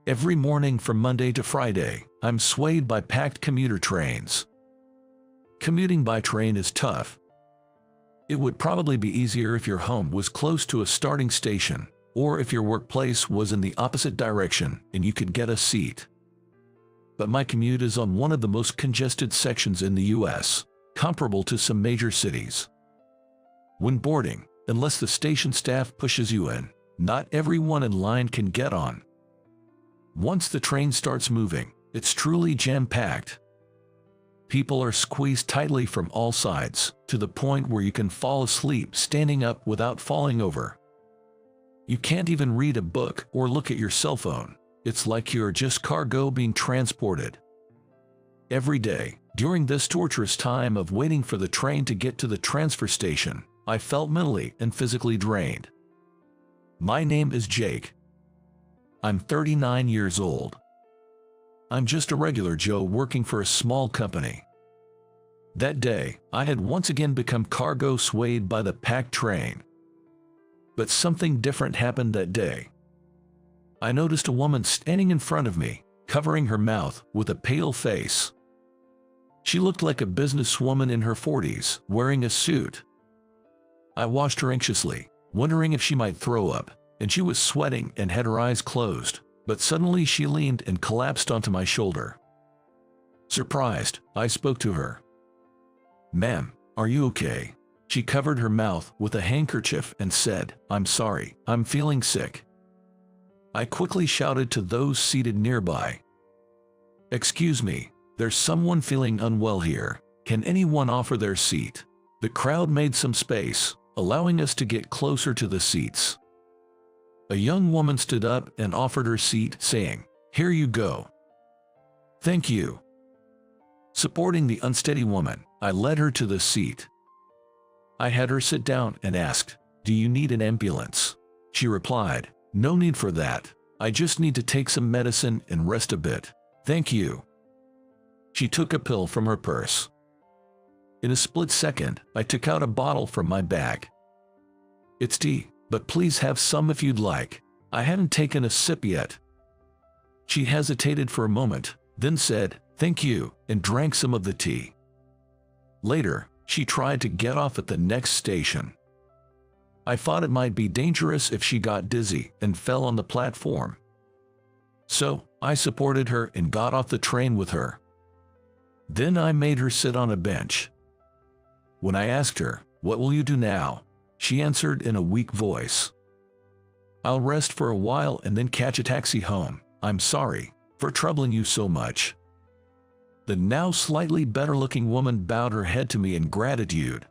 Every morning from Monday to Friday, I'm swayed by packed commuter trains. Commuting by train is tough. It would probably be easier if your home was close to a starting station, or if your workplace was in the opposite direction and you could get a seat. But my commute is on one of the most congested sections in the US, comparable to some major cities. When boarding, unless the station staff pushes you in, not everyone in line can get on. Once the train starts moving, it's truly jam-packed. People are squeezed tightly from all sides, to the point where you can fall asleep standing up without falling over. You can't even read a book or look at your cell phone. It's like you're just cargo being transported. Every day, during this torturous time of waiting for the train to get to the transfer station, I felt mentally and physically drained. My name is Jake. I'm 39 years old. I'm just a regular Joe working for a small company. That day, I had once again become cargo swayed by the packed train. But something different happened that day. I noticed a woman standing in front of me, covering her mouth with a pale face. She looked like a businesswoman in her 40s, wearing a suit. I watched her anxiously, wondering if she might throw up, and she was sweating and had her eyes closed, but suddenly she leaned and collapsed onto my shoulder. Surprised, I spoke to her. "Ma'am, are you okay?" She covered her mouth with a handkerchief and said, "I'm sorry, I'm feeling sick." I quickly shouted to those seated nearby, "Excuse me, there's someone feeling unwell here. Can anyone offer their seat?" The crowd made some space, allowing us to get closer to the seats. A young woman stood up and offered her seat, saying, "Here you go." "Thank you." Supporting the unsteady woman, I led her to the seat. I had her sit down and asked, "Do you need an ambulance?" She replied, "No need for that. I just need to take some medicine and rest a bit. Thank you." She took a pill from her purse. In a split second, I took out a bottle from my bag. "It's tea, but please have some if you'd like. I haven't taken a sip yet." She hesitated for a moment, then said, "Thank you," and drank some of the tea. Later, she tried to get off at the next station. I thought it might be dangerous if she got dizzy and fell on the platform. So, I supported her and got off the train with her. Then I made her sit on a bench. When I asked her, "What will you do now?" she answered in a weak voice, "I'll rest for a while and then catch a taxi home. I'm sorry for troubling you so much." The now slightly better-looking woman bowed her head to me in gratitude.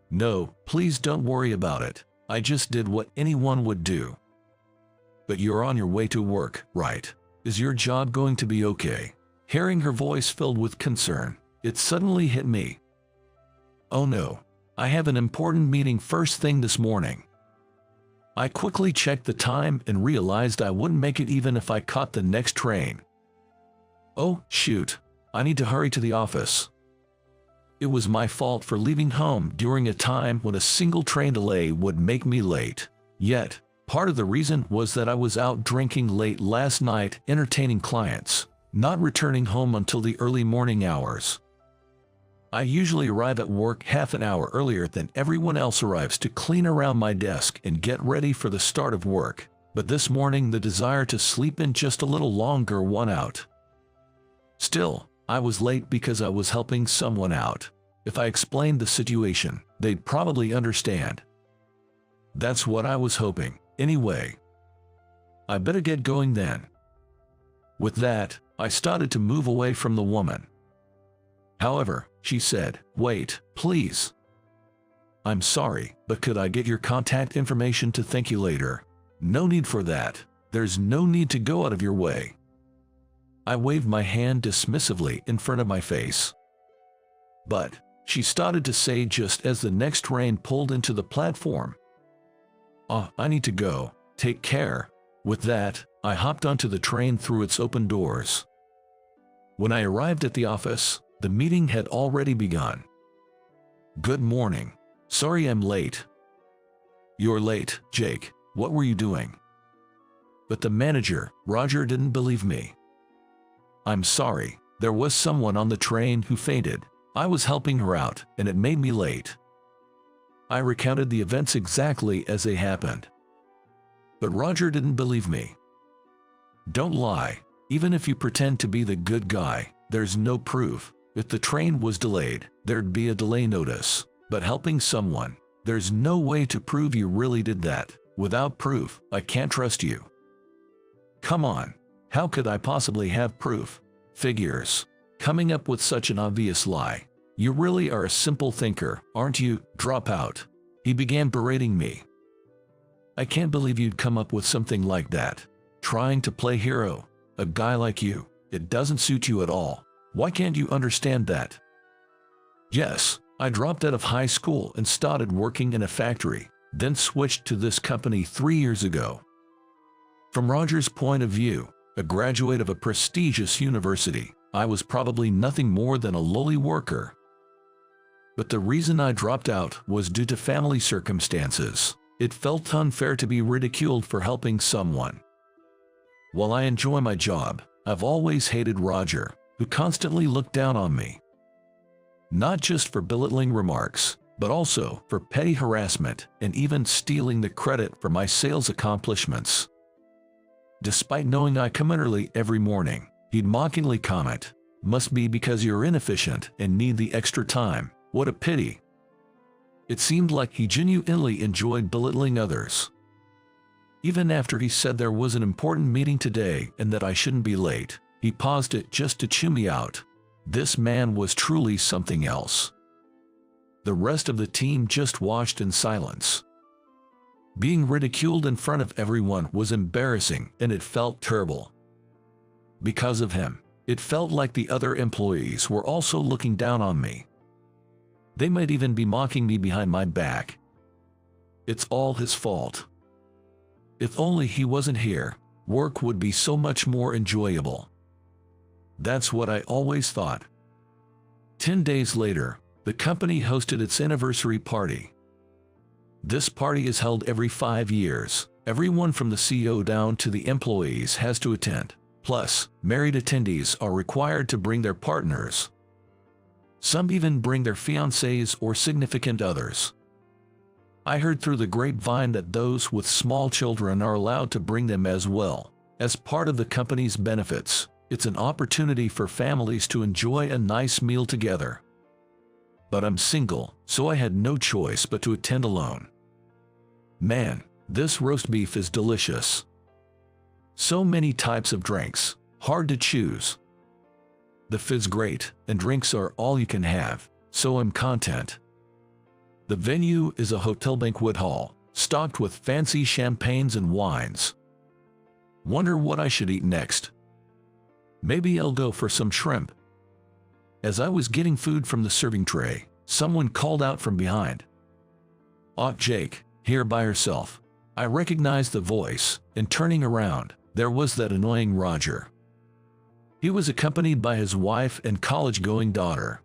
"No, please don't worry about it. I just did what anyone would do." "But you're on your way to work, right? Is your job going to be okay?" Hearing her voice filled with concern, it suddenly hit me. Oh no, I have an important meeting first thing this morning. I quickly checked the time and realized I wouldn't make it even if I caught the next train. Oh, shoot, I need to hurry to the office. It was my fault for leaving home during a time when a single train delay would make me late. Yet, part of the reason was that I was out drinking late last night entertaining clients, not returning home until the early morning hours. I usually arrive at work half an hour earlier than everyone else arrives to clean around my desk and get ready for the start of work, but this morning the desire to sleep in just a little longer won out. Still, I was late because I was helping someone out. If I explained the situation, they'd probably understand. That's what I was hoping. Anyway, I better get going then. With that, I started to move away from the woman. However, she said, "Wait, please. I'm sorry, but could I get your contact information to thank you later?" "No need for that. There's no need to go out of your way." I waved my hand dismissively in front of my face. "But," she started to say just as the next train pulled into the platform. I need to go. Take care." With that, I hopped onto the train through its open doors. When I arrived at the office, the meeting had already begun. "Good morning. Sorry I'm late." "You're late, Jake. What were you doing?" But the manager, Roger, didn't believe me. "I'm sorry, there was someone on the train who fainted. I was helping her out, and it made me late." I recounted the events exactly as they happened. But Roger didn't believe me. "Don't lie. Even if you pretend to be the good guy, there's no proof. If the train was delayed, there'd be a delay notice. But helping someone, there's no way to prove you really did that. Without proof, I can't trust you." Come on. How could I possibly have proof? Figures. Coming up with such an obvious lie. "You really are a simple thinker, aren't you? Dropout." He began berating me. "I can't believe you'd come up with something like that. Trying to play hero. A guy like you, it doesn't suit you at all. Why can't you understand that?" Yes, I dropped out of high school and started working in a factory, then switched to this company 3 years ago. From Roger's point of view, a graduate of a prestigious university, I was probably nothing more than a lowly worker. But the reason I dropped out was due to family circumstances. It felt unfair to be ridiculed for helping someone. While I enjoy my job, I've always hated Roger, who constantly looked down on me. Not just for belittling remarks, but also for petty harassment and even stealing the credit for my sales accomplishments. Despite knowing I come in early every morning, he'd mockingly comment, "Must be because you're inefficient and need the extra time. What a pity." It seemed like he genuinely enjoyed belittling others. Even after he said there was an important meeting today and that I shouldn't be late, he paused it just to chew me out. This man was truly something else. The rest of the team just watched in silence. Being ridiculed in front of everyone was embarrassing, and it felt terrible. Because of him, it felt like the other employees were also looking down on me. They might even be mocking me behind my back. It's all his fault. If only he wasn't here, work would be so much more enjoyable. That's what I always thought. 10 days later, the company hosted its anniversary party. This party is held every 5 years. Everyone from the CEO down to the employees has to attend. Plus, married attendees are required to bring their partners. Some even bring their fiancés or significant others. I heard through the grapevine that those with small children are allowed to bring them as well. As part of the company's benefits, it's an opportunity for families to enjoy a nice meal together. But I'm single, so I had no choice but to attend alone. Man, this roast beef is delicious. So many types of drinks, hard to choose. The food's great, and drinks are all you can have, so I'm content. The venue is a hotel banquet hall, stocked with fancy champagnes and wines. Wonder what I should eat next. Maybe I'll go for some shrimp. As I was getting food from the serving tray, someone called out from behind. "Aunt Jake, here by herself." I recognized the voice, and turning around, there was that annoying Roger. He was accompanied by his wife and college-going daughter.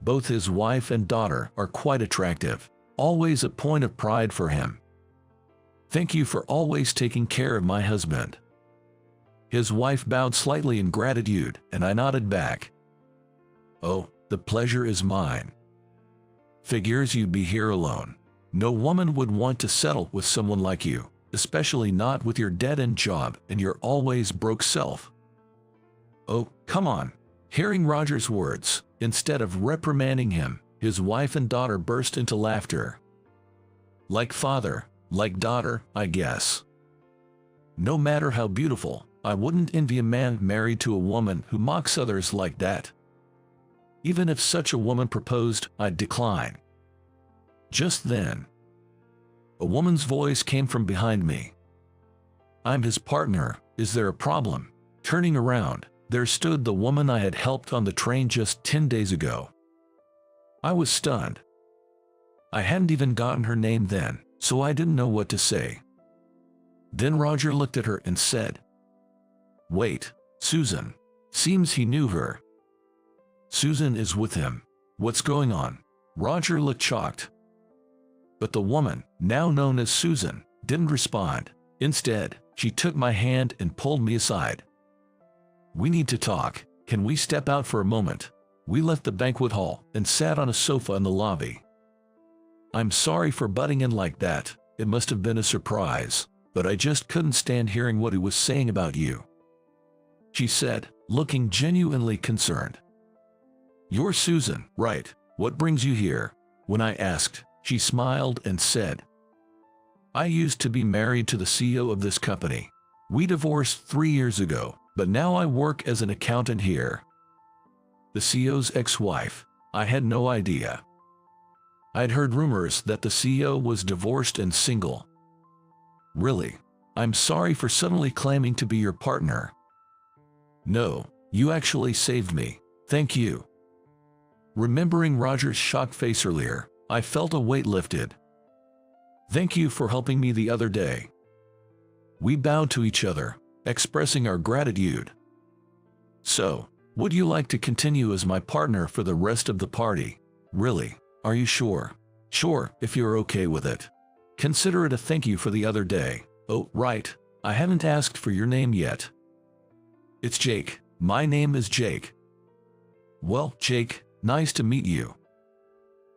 Both his wife and daughter are quite attractive, always a point of pride for him. "Thank you for always taking care of my husband." His wife bowed slightly in gratitude, and I nodded back. "Oh, the pleasure is mine." "Figures you'd be here alone. No woman would want to settle with someone like you, especially not with your dead-end job and your always broke self." "Oh, come on." Hearing Roger's words, instead of reprimanding him, his wife and daughter burst into laughter. Like father, like daughter, I guess. No matter how beautiful, I wouldn't envy a man married to a woman who mocks others like that. Even if such a woman proposed, I'd decline. Just then, a woman's voice came from behind me. "I'm his partner, is there a problem?" Turning around, there stood the woman I had helped on the train just 10 days ago. I was stunned. I hadn't even gotten her name then, so I didn't know what to say. Then Roger looked at her and said, "Wait, Susan." Seems he knew her. "Susan is with him. What's going on?" Roger looked shocked. But the woman, now known as Susan, didn't respond. Instead, She took my hand and pulled me aside. "We need to talk. Can we step out for a moment?" We left the banquet hall and sat on a sofa in the lobby. "I'm sorry for butting in like that. It must have been a surprise, but I just couldn't stand hearing what he was saying about you," she said, looking genuinely concerned. "You're Susan, right? What brings you here?" When I asked, she smiled and said, "I used to be married to the CEO of this company. We divorced 3 years ago, but now I work as an accountant here." The CEO's ex-wife. I had no idea. I'd heard rumors that the CEO was divorced and single. "Really? I'm sorry for suddenly claiming to be your partner." "No, you actually saved me. Thank you." Remembering Roger's shocked face earlier, I felt a weight lifted. "Thank you for helping me the other day." We bowed to each other, expressing our gratitude. "So, would you like to continue as my partner for the rest of the party?" "Really? Are you sure?" "Sure, if you're okay with it. Consider it a thank you for the other day." "Oh, right. I haven't asked for your name yet." "It's Jake. My name is Jake." "Well, Jake, nice to meet you."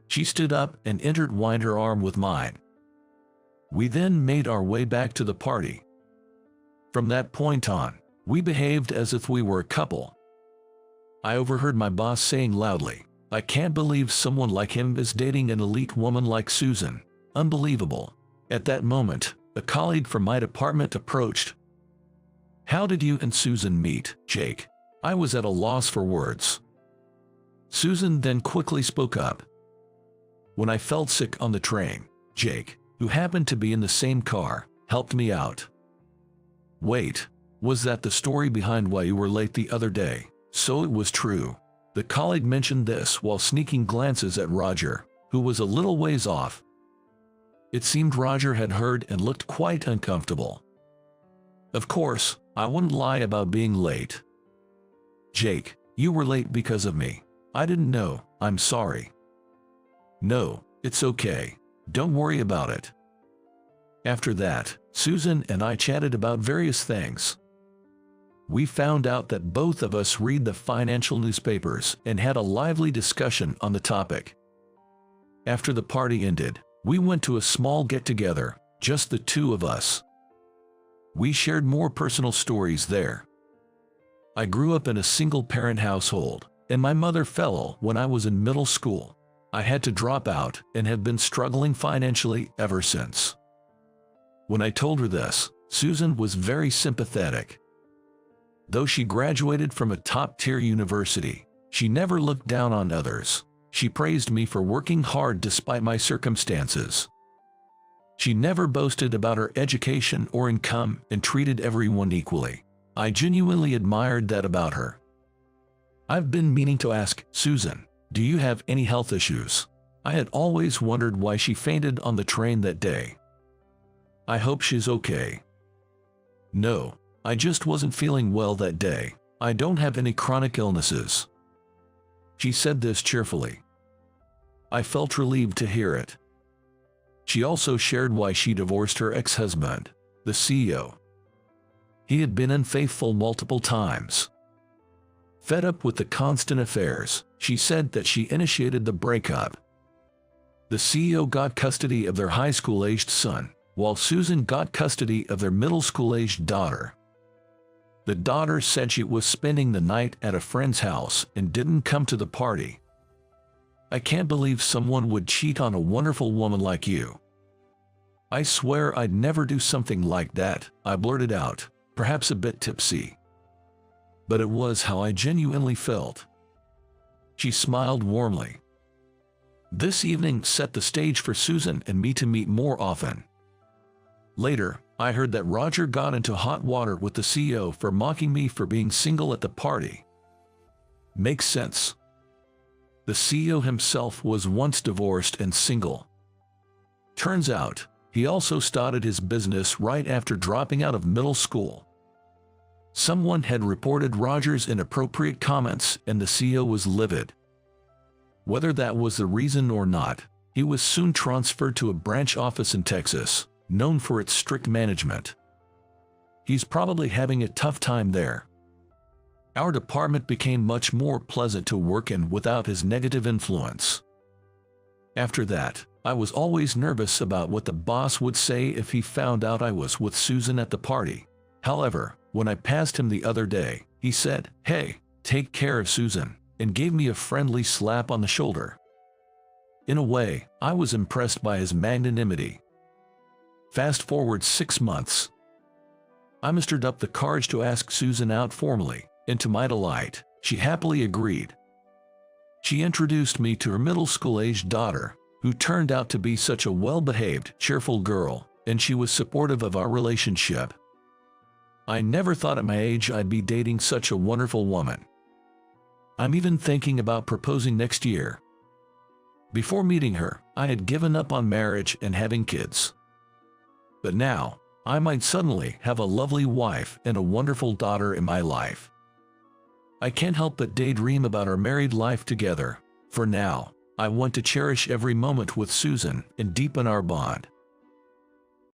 She stood up and intertwined her arm with mine. We then made our way back to the party. From that point on, we behaved as if we were a couple. I overheard my boss saying loudly, "I can't believe someone like him is dating an elite woman like Susan. Unbelievable." At that moment, a colleague from my department approached. "How did you and Susan meet, Jake?" I was at a loss for words. Susan then quickly spoke up. "When I felt sick on the train, Jake, who happened to be in the same car, helped me out." "Wait, was that the story behind why you were late the other day?" So it was true. The colleague mentioned this while sneaking glances at Roger, who was a little ways off. It seemed Roger had heard and looked quite uncomfortable. Of course, I wouldn't lie about being late. "Jake, you were late because of me. I didn't know. I'm sorry." "No, it's okay. Don't worry about it." After that, Susan and I chatted about various things. We found out that both of us read the financial newspapers and had a lively discussion on the topic. After the party ended, we went to a small get-together, just the two of us. We shared more personal stories there. I grew up in a single-parent household, and my mother fell ill when I was in middle school. I had to drop out and have been struggling financially ever since. When I told her this, Susan was very sympathetic. Though she graduated from a top-tier university, she never looked down on others. She praised me for working hard despite my circumstances. She never boasted about her education or income and treated everyone equally. I genuinely admired that about her. I've been meaning to ask, Susan, do you have any health issues? I had always wondered why she fainted on the train that day. I hope she's okay. No, I just wasn't feeling well that day. I don't have any chronic illnesses. She said this cheerfully. I felt relieved to hear it. She also shared why she divorced her ex-husband, the CEO. He had been unfaithful multiple times. Fed up with the constant affairs, she said that she initiated the breakup. The CEO got custody of their high school-aged son, while Susan got custody of their middle school-aged daughter. The daughter said she was spending the night at a friend's house and didn't come to the party. I can't believe someone would cheat on a wonderful woman like you. I swear I'd never do something like that, I blurted out, perhaps a bit tipsy. But it was how I genuinely felt. She smiled warmly. This evening set the stage for Susan and me to meet more often. Later, I heard that Roger got into hot water with the CEO for mocking me for being single at the party. Makes sense. The CEO himself was once divorced and single. Turns out, he also started his business right after dropping out of middle school. Someone had reported Roger's inappropriate comments and the CEO was livid. Whether that was the reason or not, he was soon transferred to a branch office in Texas, known for its strict management. He's probably having a tough time there. Our department became much more pleasant to work in without his negative influence. After that, I was always nervous about what the boss would say if he found out I was with Susan at the party. However, when I passed him the other day, he said, "Hey, take care of Susan," and gave me a friendly slap on the shoulder. In a way, I was impressed by his magnanimity. Fast forward 6 months. I mustered up the courage to ask Susan out formally, and to my delight, she happily agreed. She introduced me to her middle school-aged daughter, who turned out to be such a well-behaved, cheerful girl, and she was supportive of our relationship. I never thought at my age I'd be dating such a wonderful woman. I'm even thinking about proposing next year. Before meeting her, I had given up on marriage and having kids. But now, I might suddenly have a lovely wife and a wonderful daughter in my life. I can't help but daydream about our married life together. For now, I want to cherish every moment with Susan and deepen our bond.